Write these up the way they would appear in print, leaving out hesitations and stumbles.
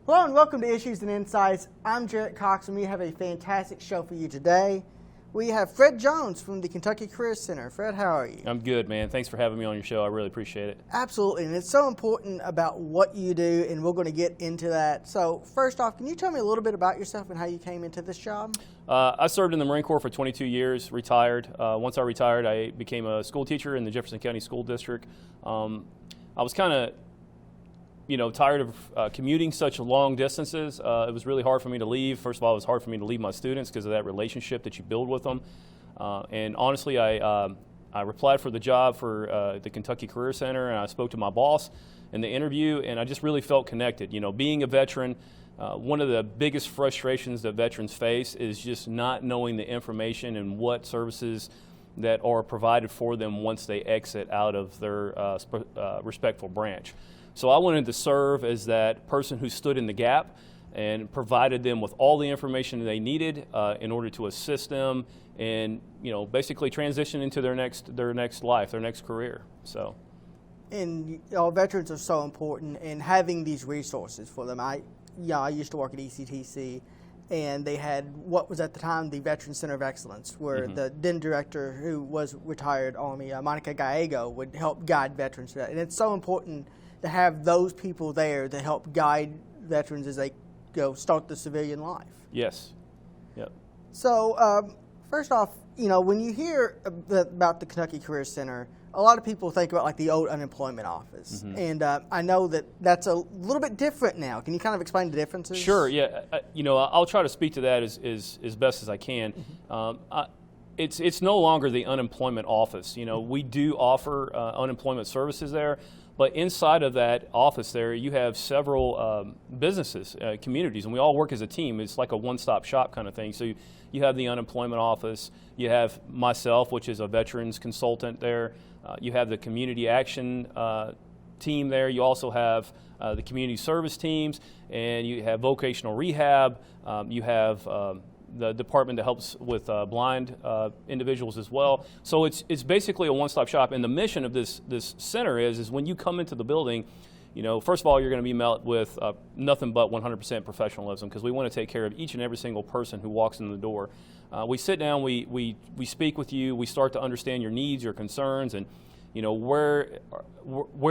Hello and welcome to Issues and Insights. I'm Jarrett Cox and we have a fantastic show for you today. We have Fred Jones from the Kentucky Career Center. Fred, how are you? I'm good, man. Thanks for having me on your show. I really appreciate it. Absolutely, and it's so important about what you do, and we're going to get into that. So first off, can you tell me a little bit about yourself and how you came into this job? I served in the Marine Corps for 22 years, retired. Once I retired, I became a school teacher in the Jefferson County School District. I was kind of tired of commuting such long distances. It was really hard for me to leave. First of all, it was hard for me to leave my students because of that relationship that you build with them. And honestly, I applied for the job for the Kentucky Career Center, and I spoke to my boss in the interview, and I just really felt connected. You know, being a veteran, one of the biggest frustrations that veterans face is just not knowing the information and what services that are provided for them once they exit out of their respectful branch. So I wanted to serve as that person who stood in the gap and provided them with all the information they needed in order to assist them and basically transition into their next life, their next career. So, and veterans are so important, and having these resources for them. I used to work at HCEC, and they had what was at the time the Veteran Center of Excellence, where the then director, who was retired Army, Monica Gallego, would help guide veterans to that. And it's so important to have those people there to help guide veterans as they start the civilian life. Yes. Yep. So first off, when you hear about the Kentucky Career Center, a lot of people think about like the old unemployment office, and I know that that's a little bit different now. Can you kind of explain the differences? Sure. Yeah. I'll try to speak to that as best as I can. It's no longer the unemployment office. We do offer unemployment services there. But inside of that office there, you have several businesses, communities, and we all work as a team. It's like a one-stop shop kind of thing. So you have the unemployment office. You have myself, which is a veterans consultant there. You have the community action team there. You also have the community service teams, and you have vocational rehab. You have the department that helps with blind individuals as well. So it's basically a one-stop shop. And the mission of this center is when you come into the building, first of all, you're going to be met with nothing but 100% professionalism, because we want to take care of each and every single person who walks in the door. We sit down, we speak with you, we start to understand your needs, your concerns, and where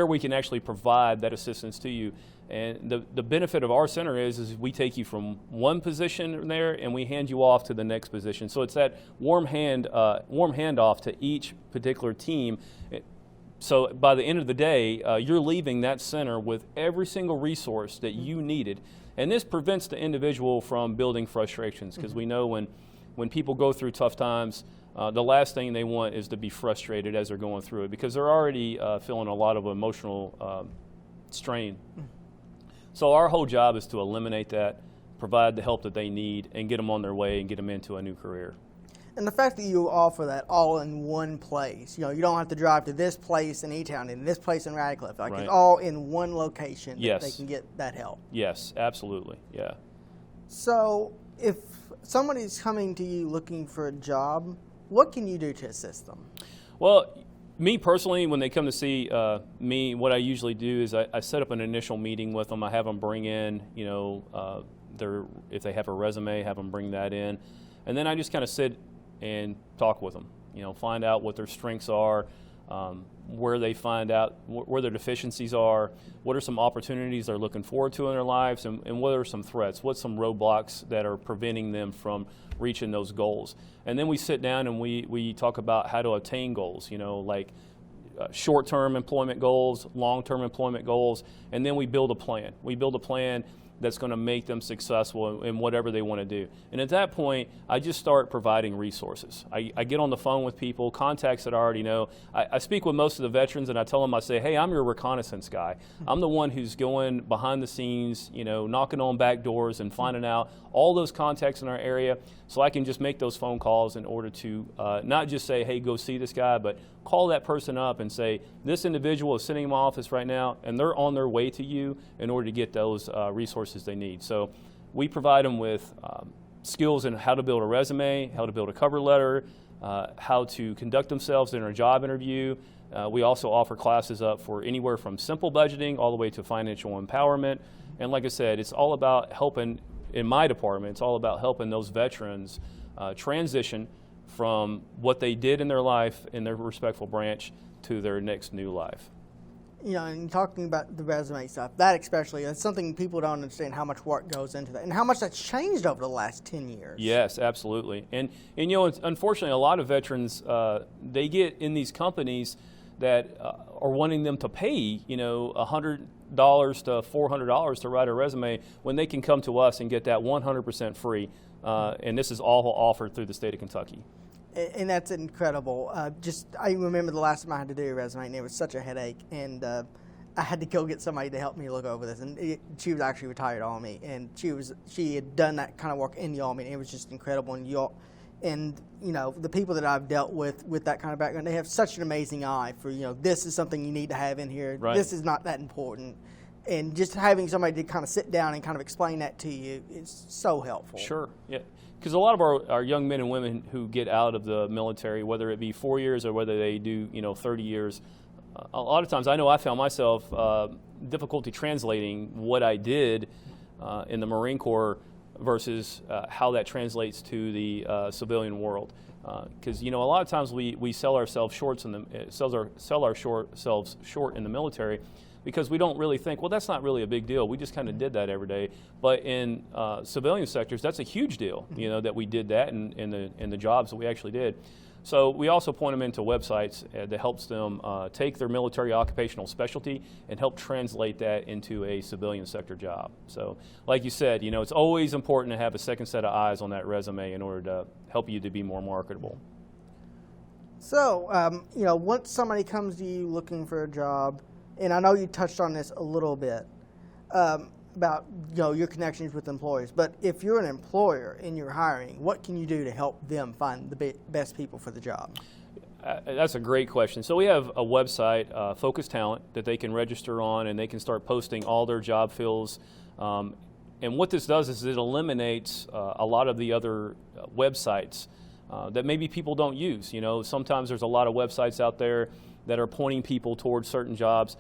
we can actually provide that assistance to you. And the benefit of our center is we take you from one position there and we hand you off to the next position. So it's that warm handoff to each particular team. So by the end of the day, you're leaving that center with every single resource that you needed. And this prevents the individual from building frustrations, because we know when people go through tough times, the last thing they want is to be frustrated as they're going through it, because they're already feeling a lot of emotional strain. So our whole job is to eliminate that, provide the help that they need, and get them on their way and get them into a new career. And the fact that you offer that all in one place, you don't have to drive to this place in E-Town and this place in Radcliffe. Like, it's all in one location that they can get that help. Yes, absolutely, yeah. So if somebody's coming to you looking for a job, what can you do to assist them? Well, me personally, when they come to see me, what I usually do is I set up an initial meeting with them. I have them bring in, if they have a resume, have them bring that in. And then I just kind of sit and talk with them, find out what their strengths are, where they find out where their deficiencies are, what are some opportunities they're looking forward to in their lives, and what are some threats, what's some roadblocks that are preventing them from reaching those goals. And then we sit down and we talk about how to attain goals, like short-term employment goals, long-term employment goals, and then we build a plan. We build a plan that's going to make them successful in whatever they want to do. And at that point, I just start providing resources. I get on the phone with people, contacts that I already know. I speak with most of the veterans, and I tell them, I say, hey, I'm your reconnaissance guy. I'm the one who's going behind the scenes, knocking on back doors and finding out all those contacts in our area, so I can just make those phone calls in order to not just say, hey, go see this guy, but call that person up and say, this individual is sitting in my office right now, and they're on their way to you in order to get those resources they need. So we provide them with skills in how to build a resume, how to build a cover letter, how to conduct themselves in a job interview. We also offer classes up for anywhere from simple budgeting all the way to financial empowerment. And like I said, it's all about helping, in my department, it's all about helping those veterans transition from what they did in their life in their respectful branch to their next new life. You know, and talking about the resume stuff, that especially, that's something people don't understand how much work goes into that and how much that's changed over the last 10 years. Yes, absolutely. And you know, unfortunately, a lot of veterans, they get in these companies that are wanting them to pay, you know, $100 to $400 to write a resume when they can come to us and get that 100% free. And this is all offered through the state of Kentucky. And that's incredible. I remember the last time I had to do a resume, and it was such a headache. And I had to go get somebody to help me look over this. And she was actually retired Army, and she had done that kind of work in the Army, and it was just incredible. And you know, the people that I've dealt with that kind of background, they have such an amazing eye for, you know, this is something you need to have in here. Right. This is not that important. And just having somebody to kind of sit down and kind of explain that to you is so helpful. Sure, yeah. Because a lot of our young men and women who get out of the military, whether it be 4 years or whether they do, you know, 30 years, a lot of times I know I found myself difficulty translating what I did in the Marine Corps versus how that translates to the civilian world. Because you know, a lot of times we sell ourselves short in the military because we don't really think, well, that's not really a big deal. We just kind of did that every day. But in civilian sectors, that's a huge deal. You know, that we did that in the jobs that we actually did. So we also point them into websites that helps them take their military occupational specialty and help translate that into a civilian sector job. So like you said, you know, it's always important to have a second set of eyes on that resume in order to help you to be more marketable. So, you know, once somebody comes to you looking for a job, and I know you touched on this a little bit, about, you know, your connections with employers, but if you're an employer and you're hiring, what can you do to help them find the best people for the job? That's a great question. So we have a website, Focus Talent, that they can register on, and they can start posting all their job fills. And what this does is it eliminates a lot of the other websites that maybe people don't use. You know, sometimes there's a lot of websites out there that are pointing people towards certain jobs.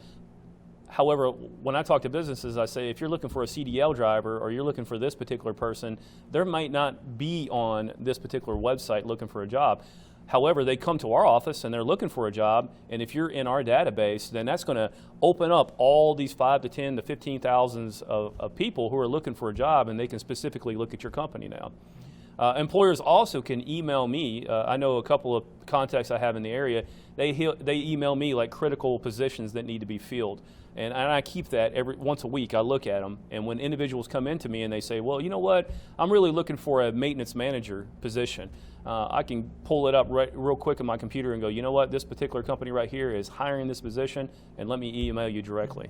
However, when I talk to businesses, I say if you're looking for a CDL driver or you're looking for this particular person, there might not be on this particular website looking for a job. However, they come to our office and they're looking for a job, and if you're in our database, then that's going to open up all these 5 to 10 to 15,000 of people who are looking for a job, and they can specifically look at your company now. Employers also can email me. I know a couple of contacts I have in the area. They email me like critical positions that need to be filled. And I keep that once a week. I look at them, and when individuals come into me and they say, well, you know what, I'm really looking for a maintenance manager position, I can pull it up real quick on my computer and go, you know what, this particular company right here is hiring this position, and let me email you directly.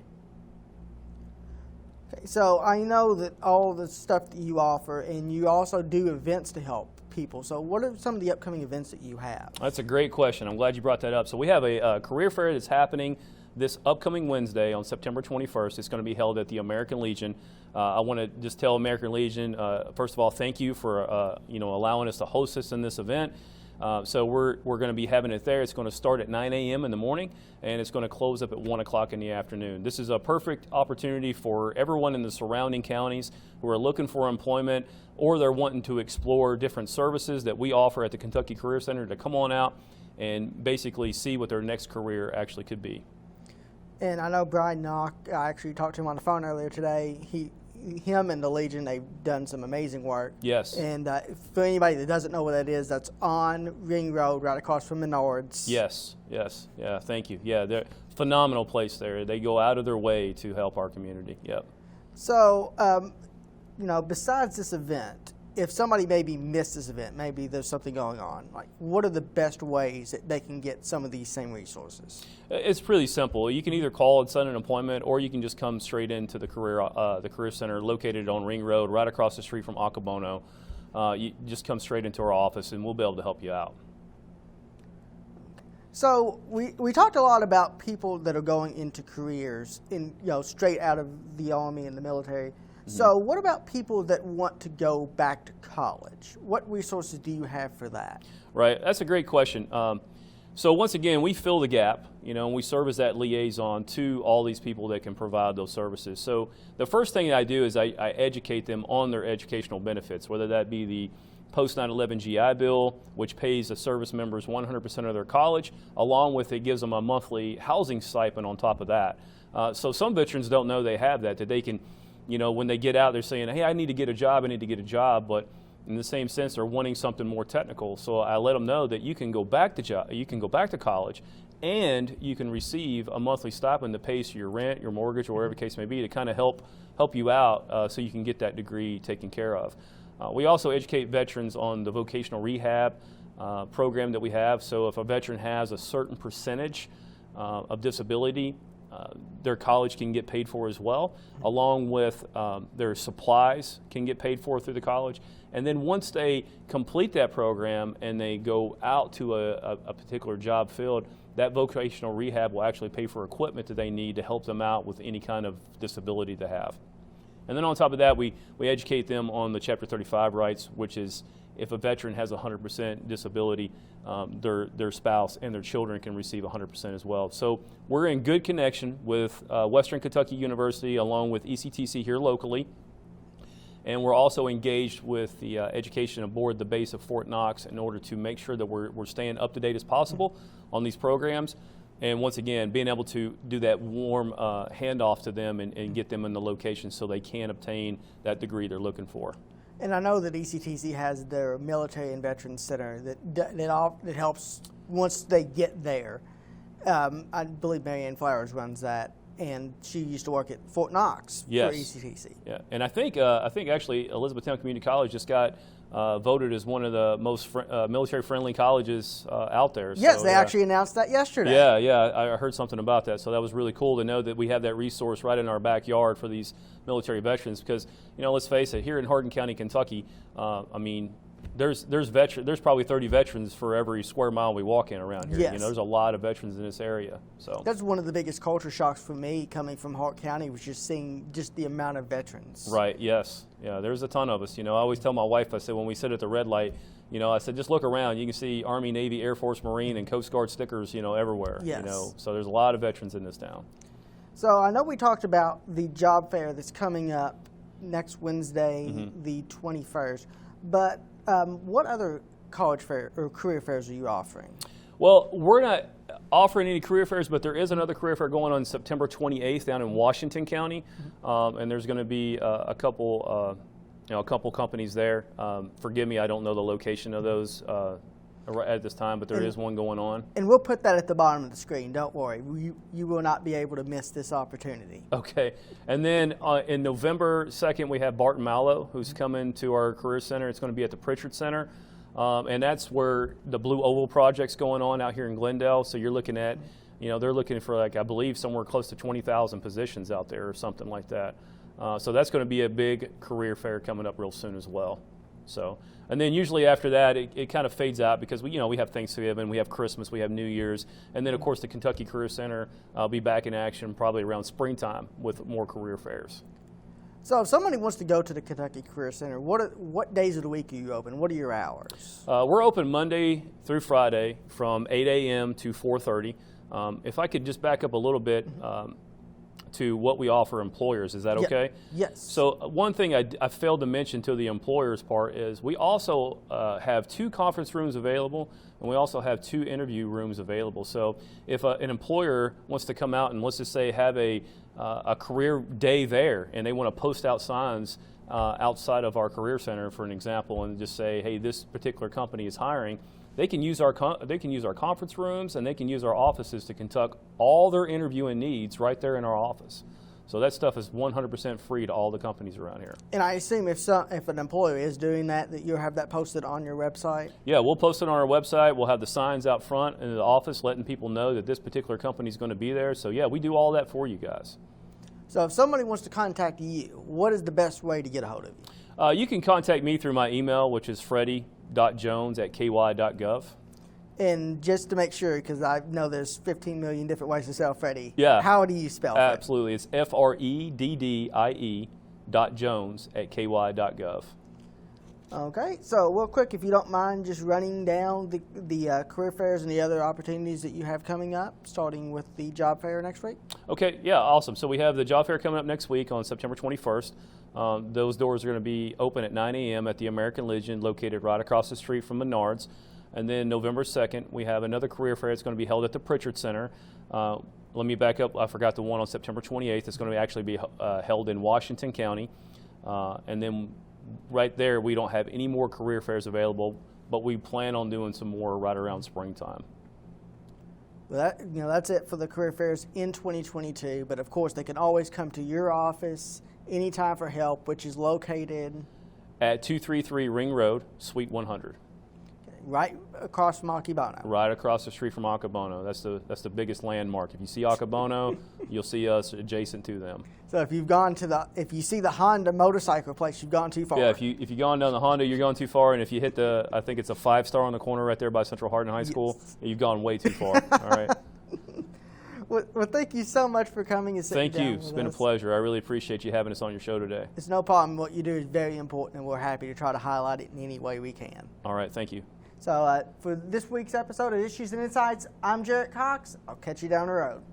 Okay, so I know that all the stuff that you offer, and you also do events to help people. So what are some of the upcoming events that you have? That's a great question. I'm glad you brought that up. So we have a career fair that's happening this upcoming Wednesday on September 21st. It's going to be held at the American Legion. I want to just tell American Legion, first of all, thank you for allowing us to host this in this event. So we're going to be having it there. It's going to start at 9 a.m. in the morning, and it's going to close up at 1 o'clock in the afternoon. This is a perfect opportunity for everyone in the surrounding counties who are looking for employment, or they're wanting to explore different services that we offer at the Kentucky Career Center to come on out and basically see what their next career actually could be. And I know Brian Knock, I actually talked to him on the phone earlier today. Him and the Legion, they've done some amazing work. Yes. And for anybody that doesn't know what that is, that's on Ring Road, right across from Menards. Yes. Yeah, thank you. Yeah, they're a phenomenal place there. They go out of their way to help our community. Yep. So, besides this event, if somebody maybe missed this event, maybe there's something going on, like what are the best ways that they can get some of these same resources? It's pretty simple. You can either call and set an appointment, or you can just come straight into the Career Center located on Ring Road, right across the street from Accabono. You just come straight into our office, and we'll be able to help you out. So we talked a lot about people that are going into careers straight out of the Army and the military. So what about people that want to go back to college? What resources do you have for that? Right, that's a great question. So once again, we fill the gap, and we serve as that liaison to all these people that can provide those services. So the first thing I do is I educate them on their educational benefits, whether that be the post 9/11 GI Bill, which pays the service members 100% of their college, along with it gives them a monthly housing stipend on top of that. So some veterans don't know they have that they can, when they get out, they're saying, hey, I need to get a job, but in the same sense, they're wanting something more technical. So I let them know that you can go back to college, and you can receive a monthly stipend that pays for your rent, your mortgage, or whatever the case may be, to kind of help you out so you can get that degree taken care of. We also educate veterans on the vocational rehab program that we have. So if a veteran has a certain percentage of disability, their college can get paid for as well, along with their supplies can get paid for through the college. And then once they complete that program and they go out to a particular job field, that vocational rehab will actually pay for equipment that they need to help them out with any kind of disability they have. And then on top of that, we educate them on the Chapter 35 rights, which is if a veteran has 100% disability, their spouse and their children can receive 100% as well. So we're in good connection with Western Kentucky University along with ECTC here locally. And we're also engaged with the education aboard the base of Fort Knox in order to make sure that we're staying up to date as possible on these programs. And once again, being able to do that warm handoff to them and get them in the location so they can obtain that degree they're looking for. And I know that ECTC has their Military and Veterans Center that helps once they get there. I believe Marianne Flowers runs that, and she used to work at Fort Knox for ECTC. Yeah, and I think actually Elizabethtown Community College just got voted as one of the most military-friendly colleges out there. Yes, so, they actually announced that yesterday. Yeah, I heard something about that. So that was really cool to know that we have that resource right in our backyard for these military veterans. Because let's face it, here in Hardin County, Kentucky, there's probably 30 veterans for every square mile we walk in around here. Yes. There's a lot of veterans in this area. So that's one of the biggest culture shocks for me coming from Hart County, was just seeing just the amount of veterans. Right. Yes. Yeah. There's a ton of us. I always tell my wife, I said when we sit at the red light, I said just look around. You can see Army, Navy, Air Force, Marine, and Coast Guard stickers, everywhere. Yes. So there's a lot of veterans in this town. So I know we talked about the job fair that's coming up next Wednesday, the 21st, but what other college fair or career fairs are you offering? Well, we're not offering any career fairs, but there is another career fair going on September 28th down in Washington County, and there's going to be a couple companies there. Forgive me, I don't know the location of those at this time, but there is one going on. And we'll put that at the bottom of the screen. Don't worry, you will not be able to miss this opportunity. Okay, and then in November 2nd, we have Barton Mallow, who's coming to our career center. It's going to be at the Pritchard Center. And that's where the Blue Oval Project's going on out here in Glendale. So you're looking at, they're looking for I believe somewhere close to 20,000 positions out there or something like that. So that's going to be a big career fair coming up real soon as well. So, and then usually after that, it kind of fades out because we have Thanksgiving, we have Christmas, we have New Year's, and then of course the Kentucky Career Center will be back in action probably around springtime with more career fairs. So if somebody wants to go to the Kentucky Career Center, what days of the week are you open? What are your hours? We're open Monday through Friday from 8 a.m. to 4:30. If I could just back up a little bit to what we offer employers, is that okay? Yes. So one thing I failed to mention to the employers part is we also have 2 conference rooms available, and we also have 2 interview rooms available. So if an employer wants to come out and let's just say have a career day there, and they want to post out signs outside of our career center, for an example, and just say, hey, this particular company is hiring, they can use our conference rooms, and they can use our offices to conduct all their interviewing needs right there in our office. So that stuff is 100% free to all the companies around here. And I assume if an employer is doing that you'll have that posted on your website? Yeah, we'll post it on our website. We'll have the signs out front in the office letting people know that this particular company is going to be there. So yeah, we do all that for you guys. So if somebody wants to contact you, what is the best way to get a hold of you? You can contact me through my email, which is freddie.jones@ky.gov. And just to make sure, because I know there's 15 million different ways to spell Freddie. Yeah. How do you spell Freddie? Absolutely. It's FREDDIE.Jones@ky.gov. Okay, so real quick, if you don't mind just running down the career fairs and the other opportunities that you have coming up, starting with the job fair next week. Okay, yeah, awesome. So we have the job fair coming up next week on September 21st. Those doors are going to be open at 9 a.m. at the American Legion, located right across the street from Menards. And then November 2nd, we have another career fair. It's going to be held at the Pritchard Center. Let me back up. I forgot the one on September 28th. It's going to actually be held in Washington County. And then right there, we don't have any more career fairs available, but we plan on doing some more right around springtime. Well, that's it for the career fairs in 2022. But of course, they can always come to your office anytime for help, which is located at 233 Ring Road, Suite 100. Right across from Akebono. Right across the street from Akebono. That's the biggest landmark. If you see Akebono, you'll see us adjacent to them. So if if you see the Honda motorcycle place, you've gone too far. Yeah, if you've gone down the Honda, you're going too far. And if you hit I think it's a 5-star on the corner right there by Central Hardin High School, you've gone way too far. All right. Well, thank you so much for coming and sitting down. Thank you. It's been a pleasure. I really appreciate you having us on your show today. It's no problem. What you do is very important, and we're happy to try to highlight it in any way we can. All right. Thank you. So for this week's episode of Issues and Insights, I'm Jarrett Cox. I'll catch you down the road.